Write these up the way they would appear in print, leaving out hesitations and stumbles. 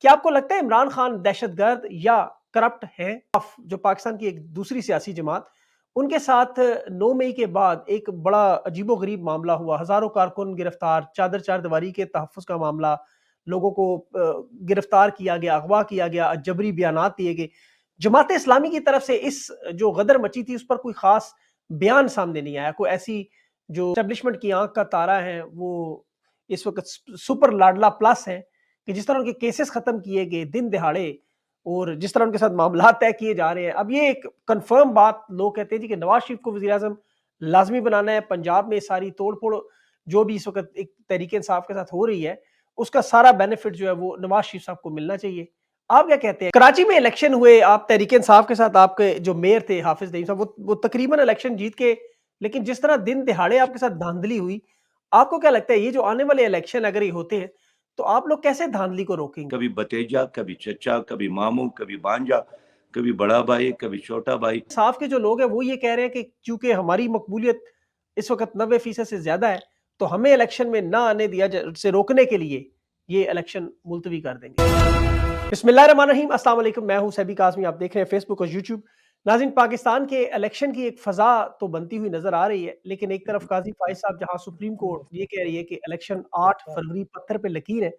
کیا آپ کو لگتا ہے عمران خان دہشت گرد یا کرپٹ ہیں؟ جو پاکستان کی ایک دوسری سیاسی جماعت، ان کے ساتھ 9 مئی کے بعد ایک بڑا عجیب و غریب معاملہ ہوا، ہزاروں کارکن گرفتار، چادر چار دیواری کے تحفظ کا معاملہ، لوگوں کو گرفتار کیا گیا، اغوا کیا گیا، جبری بیانات دیے گئے۔ جماعت اسلامی کی طرف سے اس جو غدر مچی تھی اس پر کوئی خاص بیان سامنے نہیں آیا، کوئی ایسی جو اسٹیبلشمنٹ کی آنکھ کا تارا ہے وہ اس وقت سپر لاڈلا پلس ہیں کہ جس طرح ان کے کیسز ختم کیے گئے دن دہاڑے اور جس طرح ان کے ساتھ معاملات طے کیے جا رہے ہیں۔ اب یہ ایک کنفرم بات لوگ کہتے ہیں جی کہ نواز شریف کو وزیر اعظم لازمی بنانا ہے، پنجاب میں ساری توڑ پھوڑ جو بھی اس وقت ایک تحریک انصاف کے ساتھ ہو رہی ہے اس کا سارا بینیفٹ جو ہے وہ نواز شریف صاحب کو ملنا چاہیے۔ آپ کیا کہتے ہیں؟ کراچی میں الیکشن ہوئے، آپ تحریک انصاف کے ساتھ آپ کے جو میئر تھے حافظ نعیم صاحب وہ تقریباً الیکشن جیت کے، لیکن جس طرح دن دہاڑے آپ کے ساتھ دھاندلی ہوئی، آپ کو کیا لگتا ہے یہ جو آنے والے الیکشن اگر یہ ہوتے ہیں تو آپ لوگ کیسے دھاندلی کو روکیں گے؟ کبھی بتیجا، کبھی چچا، کبھی ماموں، کبھی بانجا، کبھی بڑا بھائی، کبھی چھوٹا بھائی۔ صاف کے جو لوگ ہیں وہ یہ کہہ رہے ہیں کہ چونکہ ہماری مقبولیت اس وقت 90% سے زیادہ ہے تو ہمیں الیکشن میں نہ آنے دیا سے روکنے کے لیے یہ الیکشن ملتوی کر دیں گے۔ بسم اللہ الرحمن الرحیم، السلام علیکم، میں ہوں سیبی قاسمی، آپ دیکھ رہے ہیں فیس بک اور یوٹیوب۔ ناظرین، پاکستان کے الیکشن کی ایک فضا تو بنتی ہوئی نظر آ رہی ہے، لیکن ایک طرف قاضی فائز صاحب جہاں سپریم کورٹ یہ کہہ رہی ہے کہ الیکشن 8 فروری پتھر پہ لکیر ہے،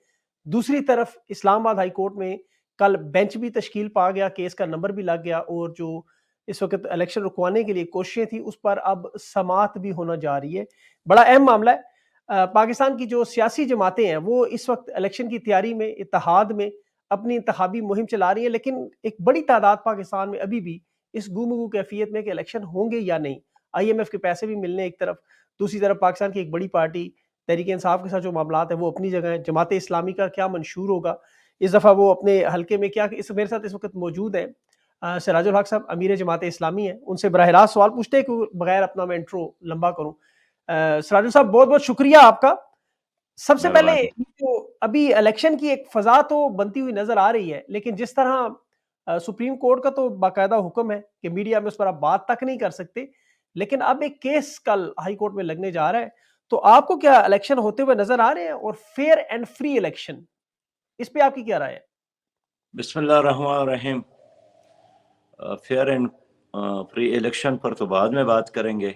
دوسری طرف اسلام آباد ہائی کورٹ میں کل بینچ بھی تشکیل پا گیا، کیس کا نمبر بھی لگ گیا اور جو اس وقت الیکشن رکوانے کے لیے کوششیں تھی اس پر اب سماعت بھی ہونا جا رہی ہے۔ بڑا اہم معاملہ ہے۔ پاکستان کی جو سیاسی جماعتیں ہیں وہ اس وقت الیکشن کی تیاری میں، اتحاد میں اپنی انتخابی مہم چلا رہی ہیں، لیکن ایک بڑی تعداد پاکستان میں ابھی بھی اس گفتگو کیفیت میں کہ الیکشن ہوں گے یا نہیں۔ آئی ایم ایف کے پیسے بھی ملنے ایک طرف، دوسری طرف پاکستان کی ایک بڑی پارٹی تحریک انصاف کے ساتھ جو معاملات ہیں وہ اپنی جگہ ہیں، جماعت اسلامی کا کیا منشور ہوگا اس دفعہ، وہ اپنے حلقے میں کیا۔ میرے ساتھ اس وقت موجود ہیں سراج الحق صاحب، امیر جماعت اسلامی ہیں، ان سے براہ راست سوال پوچھتے ہیں کہ بغیر اپنا میں انٹرو لمبا کروں۔ سراج صاحب بہت بہت شکریہ آپ کا۔ سب سے پہلے جو ابھی الیکشن کی ایک فضا تو بنتی ہوئی نظر آ رہی ہے، لیکن جس طرح سپریم کورٹ کا تو باقاعدہ حکم ہے کہ میڈیا میں اس پر آپ بات تک نہیں کر سکتے، لیکن اب ایک کیس کل ہائی کورٹ میں لگنے جا رہا ہے، تو آپ کو کیا الیکشن ہوتے ہوئے نظر آ رہے ہیں اور فیئر اینڈ فری الیکشن، اس پہ آپ کی کیا رائے ہے؟ بسم اللہ الرحمن الرحیم۔ فیئر اینڈ فری الیکشن پر تو بعد میں بات کریں گے،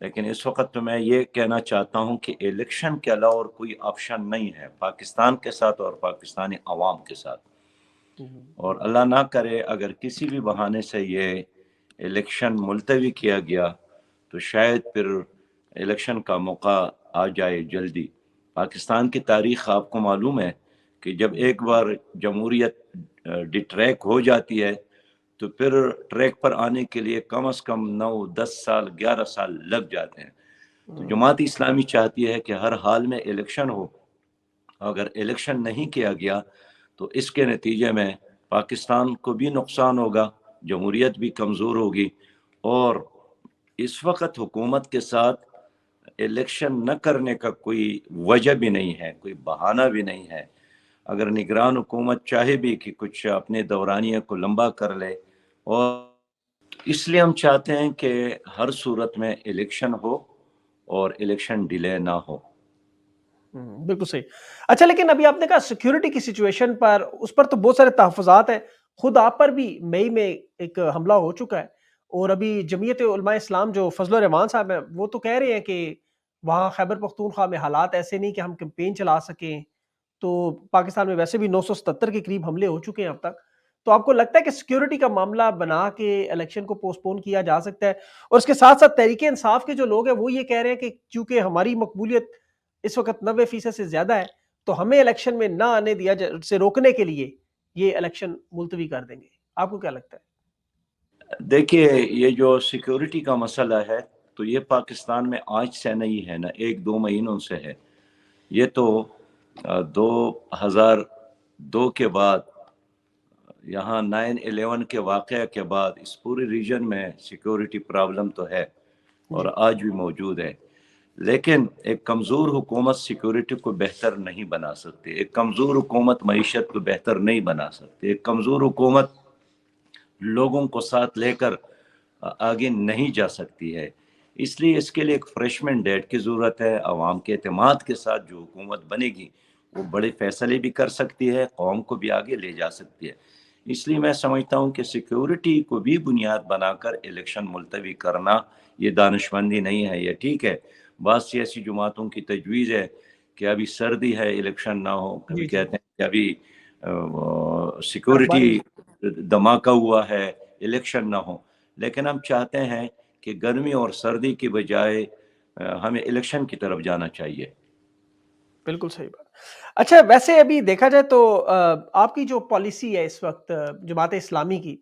لیکن اس وقت تو میں یہ کہنا چاہتا ہوں کہ الیکشن کے علاوہ اور کوئی آپشن نہیں ہے پاکستان کے ساتھ اور پاکستانی عوام کے ساتھ، اور اللہ نہ کرے اگر کسی بھی بہانے سے یہ الیکشن ملتوی کیا گیا تو شاید پھر الیکشن کا موقع آ جائے جلدی۔ پاکستان کی تاریخ آپ کو معلوم ہے کہ جب ایک بار جمہوریت ڈیٹریک ہو جاتی ہے تو پھر ٹریک پر آنے کے لیے کم از کم 9 10 سال 11 سال لگ جاتے ہیں۔ تو جماعت اسلامی چاہتی ہے کہ ہر حال میں الیکشن ہو، اگر الیکشن نہیں کیا گیا تو اس کے نتیجے میں پاکستان کو بھی نقصان ہوگا، جمہوریت بھی کمزور ہوگی، اور اس وقت حکومت کے ساتھ الیکشن نہ کرنے کا کوئی وجہ بھی نہیں ہے، کوئی بہانہ بھی نہیں ہے۔ اگر نگران حکومت چاہے بھی کہ کچھ اپنے دورانیے کو لمبا کر لے، اور اس لیے ہم چاہتے ہیں کہ ہر صورت میں الیکشن ہو اور الیکشن ڈیلے نہ ہو۔ بالکل صحیح۔ اچھا، لیکن ابھی آپ نے کہا سیکیورٹی کی سچویشن پر، اس پر تو بہت سارے تحفظات ہیں، خود آپ پر بھی مئی میں ایک حملہ ہو چکا ہے، اور ابھی جمعیت علماء اسلام جو فضل الرحمان صاحب ہیں وہ تو کہہ رہے ہیں کہ وہاں خیبر پختونخوا میں حالات ایسے نہیں کہ ہم کیمپین چلا سکیں، تو پاکستان میں ویسے بھی 977 کے قریب حملے ہو چکے ہیں اب تک، تو آپ کو لگتا ہے کہ سیکیورٹی کا معاملہ بنا کے الیکشن کو پوسٹ پون کیا جا سکتا ہے؟ اور اس کے ساتھ ساتھ تحریک انصاف کے جو لوگ ہیں وہ یہ کہہ رہے ہیں کہ چونکہ ہماری مقبولیت اس وقت 90% سے زیادہ ہے تو ہمیں الیکشن میں نہ آنے دیا سے روکنے کے لیے یہ الیکشن ملتوی کر دیں گے۔ آپ کو کیا لگتا ہے؟ دیکھیے، یہ جو سیکیورٹی کا مسئلہ ہے تو یہ پاکستان میں آج سے نہیں ہے، نہ 1 2 مہینوں سے ہے، یہ تو 2002 کے بعد، یہاں 9/11 کے واقعہ کے بعد اس پوری ریجن میں سیکیورٹی پرابلم تو ہے اور آج بھی موجود ہے، لیکن ایک کمزور حکومت سیکیورٹی کو بہتر نہیں بنا سکتی، ایک کمزور حکومت معیشت کو بہتر نہیں بنا سکتی، ایک کمزور حکومت لوگوں کو ساتھ لے کر آگے نہیں جا سکتی ہے۔ اس لیے اس کے لیے ایک فریش مینڈیٹ کی ضرورت ہے، عوام کے اعتماد کے ساتھ جو حکومت بنے گی وہ بڑے فیصلے بھی کر سکتی ہے، قوم کو بھی آگے لے جا سکتی ہے۔ اس لیے میں سمجھتا ہوں کہ سیکیورٹی کو بھی بنیاد بنا کر الیکشن ملتوی کرنا یہ دانشمندی نہیں ہے۔ یہ ٹھیک ہے، بعض سیاسی جماعتوں کی تجویز ہے کہ ابھی سردی ہے الیکشن نہ ہو، کبھی جی جی، کہتے ہیں کہ ابھی برف باری سیکیورٹی دھماکہ ہوا ہے الیکشن نہ ہو، لیکن ہم چاہتے ہیں کہ گرمی اور سردی کی بجائے ہمیں الیکشن کی طرف جانا چاہیے۔ بالکل صحیح بات۔ اچھا ویسے ابھی دیکھا جائے تو آپ کی جو پالیسی ہے اس وقت جماعت اسلامی کی،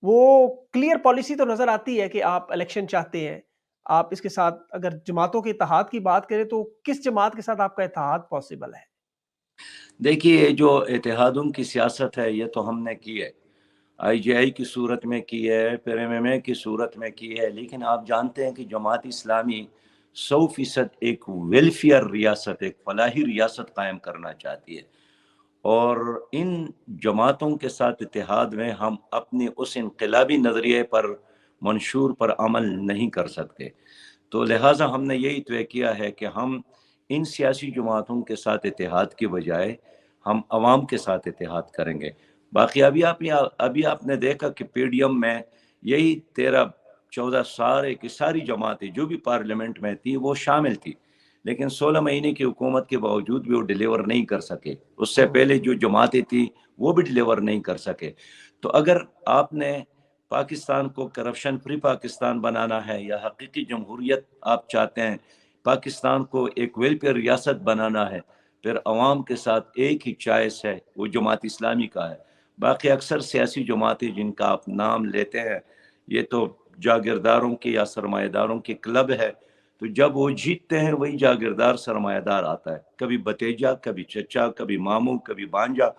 وہ کلیئر پالیسی تو نظر آتی ہے کہ آپ الیکشن چاہتے ہیں، آپ اس کے ساتھ اگر جماعتوں کے اتحاد کی بات کریں تو کس جماعت کے ساتھ آپ کا اتحاد پاسبل ہے؟ دیکھیے جو اتحادوں کی سیاست ہے یہ تو ہم نے کی ہے، آئی جے آئی کی صورت میں کی ہے، پھر ایم ایم اے کی صورت میں کی ہے، لیکن آپ جانتے ہیں کہ جماعت اسلامی 100% ایک ویلفیئر ریاست، ایک فلاحی ریاست قائم کرنا چاہتی ہے، اور ان جماعتوں کے ساتھ اتحاد میں ہم اپنی اس انقلابی نظریے پر منشور پر عمل نہیں کر سکتے۔ تو لہٰذا ہم نے یہی طے کیا ہے کہ ہم ان سیاسی جماعتوں کے ساتھ اتحاد کی بجائے ہم عوام کے ساتھ اتحاد کریں گے۔ باقی ابھی آپ نے دیکھا کہ پی ڈی ایم میں یہی 13-14 ساری جماعتیں جو بھی پارلیمنٹ میں تھی وہ شامل تھی، لیکن 16 مہینے کی حکومت کے باوجود بھی وہ ڈیلیور نہیں کر سکے۔ اس سے پہلے جو جماعتیں تھیں وہ بھی ڈیلیور نہیں کر سکے۔ تو اگر آپ نے پاکستان کو کرپشن فری پاکستان بنانا ہے یا حقیقی جمہوریت آپ چاہتے ہیں، پاکستان کو ایک ویلفیئر ریاست بنانا ہے، پھر عوام کے ساتھ ایک ہی چوائس ہے، وہ جماعت اسلامی کا ہے۔ باقی اکثر سیاسی جماعتیں جن کا آپ نام لیتے ہیں یہ تو جاگیرداروں کی یا سرمایہ داروں کی کلب ہے، تو جب وہ جیتتے ہیں وہی جاگیردار سرمایہ دار آتا ہے، کبھی بتیجا، کبھی چچا، کبھی ماموں، کبھی بانجا،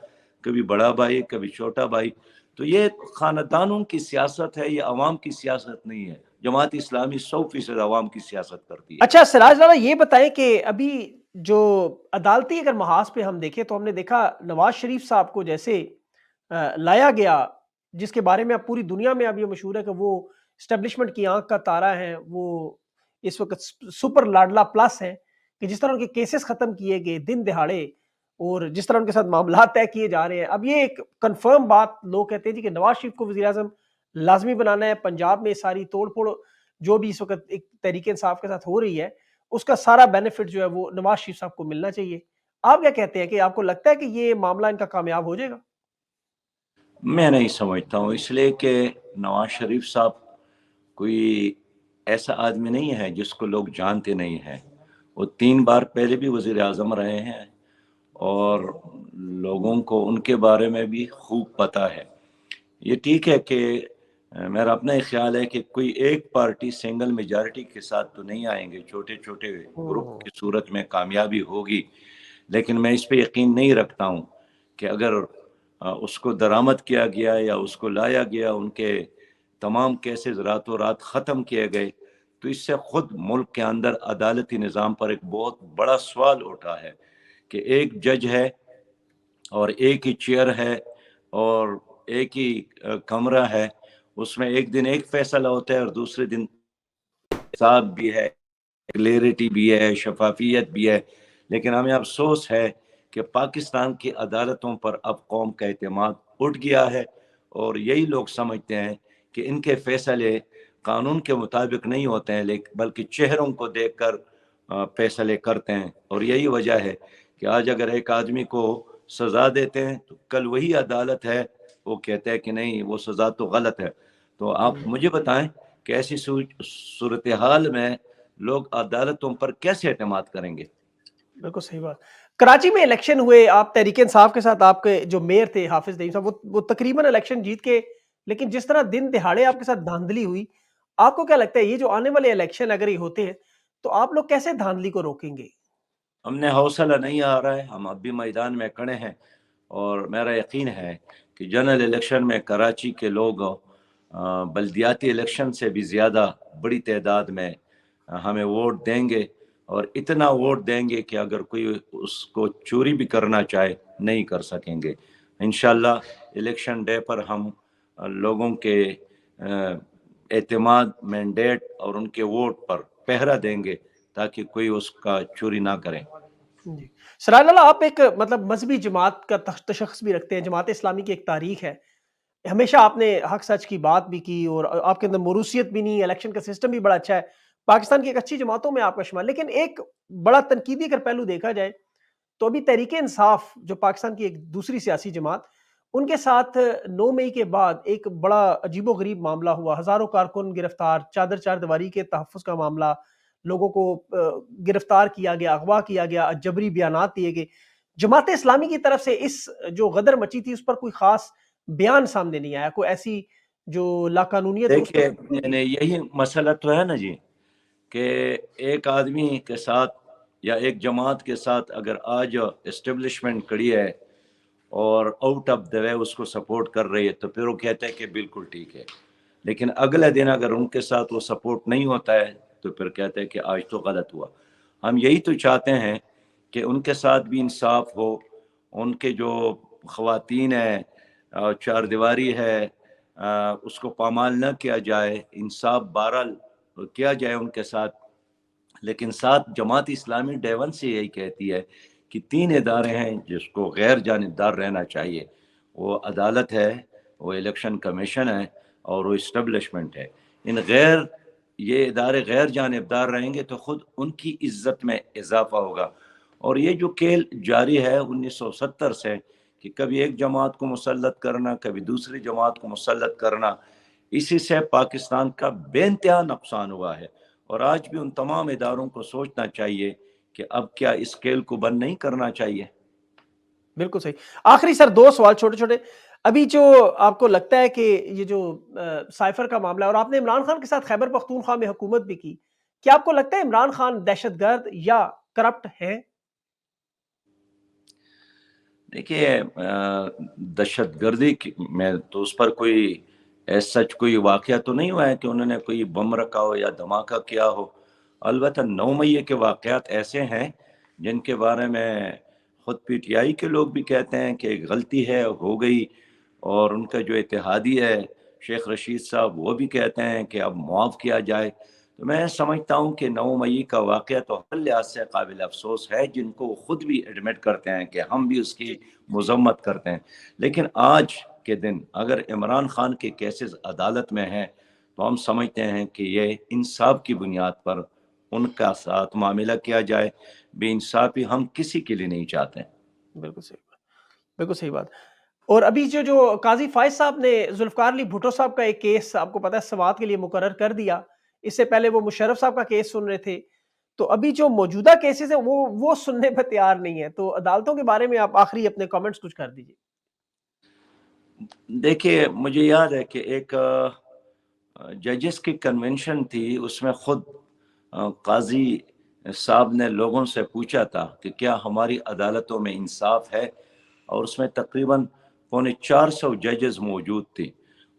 کبھی بڑا بھائی، کبھی چھوٹا بھائی۔ تو یہ خاندانوں کی سیاست ہے، یہ عوام کی سیاست نہیں ہے۔ جماعت اسلامی 100% عوام کی سیاست کرتی ہے۔ اچھا سراج لالا یہ بتائیں کہ ابھی جو عدالتی اگر محاذ پہ ہم دیکھیں تو ہم نے دیکھا نواز شریف صاحب کو جیسے لایا گیا، جس کے بارے میں اب پوری دنیا میں اب یہ مشہور ہے کہ وہ اسٹیبلشمنٹ کی آنکھ کا تارا ہے، وہ اس وقت سپر لاڈلا پلس ہیں، کہ جس طرح ان کے کیسز ختم کیے گئے دن دہاڑے اور جس طرح ان کے ساتھ معاملات طے کیے جا رہے ہیں، اب یہ ایک کنفرم بات لوگ کہتے ہیں جی کہ نواز شریف کو وزیر اعظم لازمی بنانا ہے، پنجاب میں ساری توڑ پھوڑ جو بھی اس وقت ایک تحریک انصاف کے ساتھ ہو رہی ہے اس کا سارا بینیفٹ جو ہے وہ نواز شریف صاحب کو ملنا چاہیے۔ آپ کیا کہتے ہیں کہ آپ کو لگتا ہے کہ یہ معاملہ ان کا کامیاب ہو جائے گا؟ میں نہیں سمجھتا ہوں، اس لیے کہ نواز شریف صاحب کوئی ایسا آدمی نہیں ہے جس کو لوگ جانتے نہیں ہیں۔ وہ 3 بار پہلے بھی وزیر اعظم رہے ہیں اور لوگوں کو ان کے بارے میں بھی خوب پتہ ہے۔ یہ ٹھیک ہے کہ میرا اپنا ہی خیال ہے کہ کوئی ایک پارٹی سنگل میجارٹی کے ساتھ تو نہیں آئیں گے، چھوٹے چھوٹے گروپ کی صورت میں کامیابی ہوگی، لیکن میں اس پہ یقین نہیں رکھتا ہوں کہ اگر اس کو درآمد کیا گیا یا اس کو لایا گیا، ان کے تمام کیسز راتوں رات ختم کیے گئے، تو اس سے خود ملک کے اندر عدالتی نظام پر ایک بہت بڑا سوال اٹھا ہے کہ ایک جج ہے اور ایک ہی چیئر ہے اور ایک ہی کمرہ ہے، اس میں ایک دن ایک فیصلہ ہوتا ہے اور دوسرے دن حساب بھی ہے، کلیئرٹی بھی ہے، شفافیت بھی ہے، لیکن ہمیں افسوس ہے کہ پاکستان کی عدالتوں پر اب قوم کا اعتماد اٹھ گیا ہے، اور یہی لوگ سمجھتے ہیں کہ ان کے فیصلے قانون کے مطابق نہیں ہوتے ہیں بلکہ چہروں کو دیکھ کر فیصلے کرتے ہیں، اور یہی وجہ ہے کہ آج اگر ایک آدمی کو سزا دیتے ہیں تو کل وہی عدالت ہے وہ کہتے ہیں کہ نہیں وہ سزا تو غلط ہے۔ تو آپ مجھے بتائیں کہ ایسی صورتحال میں لوگ عدالتوں پر کیسے اعتماد کریں گے؟ بالکل صحیح بات۔ کراچی میں الیکشن ہوئے، آپ تحریک انصاف کے ساتھ آپ کے جو میئر تھے حافظ نعیم صاحب وہ تقریباً الیکشن جیت کے، لیکن جس طرح دن دہاڑے آپ کے ساتھ دھاندلی ہوئی، آپ کو کیا لگتا ہے یہ جو آنے والے الیکشن اگر یہ ہوتے ہیں تو آپ لوگ کیسے دھاندلی کو روکیں گے؟ ہم نے حوصلہ نہیں آ رہا ہے، ہم اب بھی میدان میں کھڑے ہیں، اور میرا یقین ہے کہ جنرل الیکشن میں کراچی کے لوگ بلدیاتی الیکشن سے بھی زیادہ بڑی تعداد میں ہمیں ووٹ دیں گے، اور اتنا ووٹ دیں گے کہ اگر کوئی اس کو چوری بھی کرنا چاہے نہیں کر سکیں گے۔ انشاءاللہ الیکشن ڈے پر ہم لوگوں کے اعتماد، مینڈیٹ اور ان کے ووٹ پر پہرا دیں گے تاکہ کوئی اس کا چوری نہ کرے۔ جی سراج لالا، آپ ایک مطلب مذہبی جماعت کا تشخص بھی رکھتے ہیں، جماعت اسلامی کی ایک تاریخ ہے، ہمیشہ آپ نے حق سچ کی بات بھی کی اور آپ کے اندر موروثیت بھی نہیں، الیکشن کا سسٹم بھی بڑا اچھا ہے، پاکستان کی ایک اچھی جماعتوں میں آپ کا شمار، لیکن ایک بڑا تنقیدی اگر پہلو دیکھا جائے تو ابھی تحریک انصاف جو پاکستان کی ایک دوسری سیاسی جماعت، ان کے ساتھ 9 مئی کے بعد ایک بڑا عجیب و غریب معاملہ ہوا، ہزاروں کارکن گرفتار، چادر چار دیواری کے تحفظ کا معاملہ، لوگوں کو گرفتار کیا گیا، اغوا کیا گیا، جبری بیانات دیے گئے، جماعت اسلامی کی طرف سے اس جو غدر مچی تھی اس پر کوئی خاص بیان سامنے نہیں آیا، کوئی ایسی جو لاقانونیت ہے اس پر دیکھیے جی یعنی یہی مسئلہ تو ہے نا جی، کہ ایک آدمی کے ساتھ یا ایک جماعت کے ساتھ اگر آج اسٹیبلشمنٹ کھڑی ہے اور آؤٹ آف دا وے اس کو سپورٹ کر رہی ہے تو پھر وہ کہتے ہیں کہ بالکل ٹھیک ہے، لیکن اگلے دن اگر ان کے ساتھ وہ سپورٹ نہیں ہوتا ہے تو پھر کہتے ہیں کہ آج تو غلط ہوا۔ ہم یہی تو چاہتے ہیں کہ ان کے ساتھ بھی انصاف ہو، ان کے جو خواتین ہیں، چار دیواری ہے، اس کو پامال نہ کیا جائے، انصاف بہرحال کیا جائے ان کے ساتھ، لیکن ساتھ جماعت اسلامی ڈے ون سے یہی کہتی ہے کہ 3 ادارے ہیں جس کو غیر جانبدار رہنا چاہیے، وہ عدالت ہے، وہ الیکشن کمیشن ہے اور وہ اسٹیبلشمنٹ ہے۔ یہ ادارے غیر جانبدار رہیں گے تو خود ان کی عزت میں اضافہ ہوگا، اور یہ جو کھیل جاری ہے 1970 سے کہ کبھی ایک جماعت کو مسلط کرنا، کبھی دوسری جماعت کو مسلط کرنا، اسی سے پاکستان کا بے انتہا نقصان ہوا ہے، اور آج بھی ان تمام اداروں کو سوچنا چاہیے کہ اب کیا اس کھیل کو بند نہیں کرنا چاہیے۔ بالکل صحیح۔ آخری سر 2 سوال چھوٹے چھوٹے، ابھی جو آپ کو لگتا ہے کہ یہ جو سائفر کا معاملہ ہے، اور آپ نے عمران خان کے ساتھ خیبر پختونخوا میں حکومت بھی کی، کیا آپ کو لگتا ہے عمران خان دہشت گرد یا کرپٹ ہیں؟ دیکھیے دہشت گردی میں تو اس پر کوئی سچ کوئی واقعہ تو نہیں ہوا ہے کہ انہوں نے کوئی بم رکھا ہو یا دھماکہ کیا ہو، البتہ 9 مئی کے واقعات ایسے ہیں جن کے بارے میں خود پی ٹی آئی کے لوگ بھی کہتے ہیں کہ غلطی ہے ہو گئی، اور ان کا جو اتحادی ہے شیخ رشید صاحب وہ بھی کہتے ہیں کہ اب معاف کیا جائے۔ تو میں سمجھتا ہوں کہ 9 مئی کا واقعہ تو ہر لحاظ سے قابل افسوس ہے، جن کو خود بھی ایڈمٹ کرتے ہیں کہ ہم بھی اس کی جی مذمت کرتے ہیں، لیکن آج کے دن اگر عمران خان کے کیسز عدالت میں ہیں تو ہم سمجھتے ہیں کہ یہ انصاف کی بنیاد پر ان کا ساتھ معاملہ کیا جائے، بے انصافی ہم کسی کے لیے نہیں چاہتے ہیں۔ بالکل صحیح بات، بالکل صحیح بات۔ اور ابھی جو قاضی فائز صاحب نے ذوالفقار علی بھٹو صاحب کا ایک کیس آپ کو پتا ہے سماعت کے لیے مقرر کر دیا، اس سے پہلے وہ مشرف صاحب کا کیس سن رہے تھے، تو ابھی جو موجودہ کیسز ہیں وہ سننے پہ تیار نہیں ہے، تو عدالتوں کے بارے میں آپ آخری اپنے کامنٹس کچھ کر دیجیے۔ دیکھیے مجھے یاد ہے کہ ایک ججز کی کنونشن تھی، اس میں خود قاضی صاحب نے لوگوں سے پوچھا تھا کہ کیا ہماری عدالتوں میں انصاف ہے، اور اس میں تقریباً 450 ججز موجود تھے،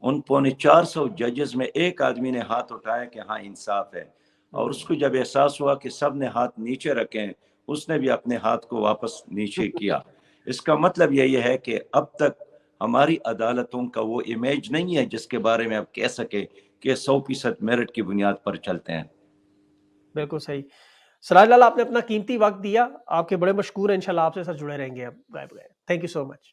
ان 450 ججز میں ایک آدمی نے ہاتھ اٹھایا کہ ہاں انصاف ہے، اور اس کو جب احساس ہوا کہ سب نے ہاتھ نیچے رکھے ہیں، اس نے بھی اپنے ہاتھ کو واپس نیچے کیا۔ اس کا مطلب یہی ہے کہ اب تک ہماری عدالتوں کا وہ امیج نہیں ہے جس کے بارے میں آپ کہہ سکے کہ 100% میرٹ کی بنیاد پر چلتے ہیں۔ بالکل صحیح۔ سراج لالا، آپ نے اپنا قیمتی وقت دیا، آپ کے بڑے مشکور ہیں، انشاءاللہ آپ سے ساتھ جڑے رہیں گے اب گائے بغیر۔ Thank you so much.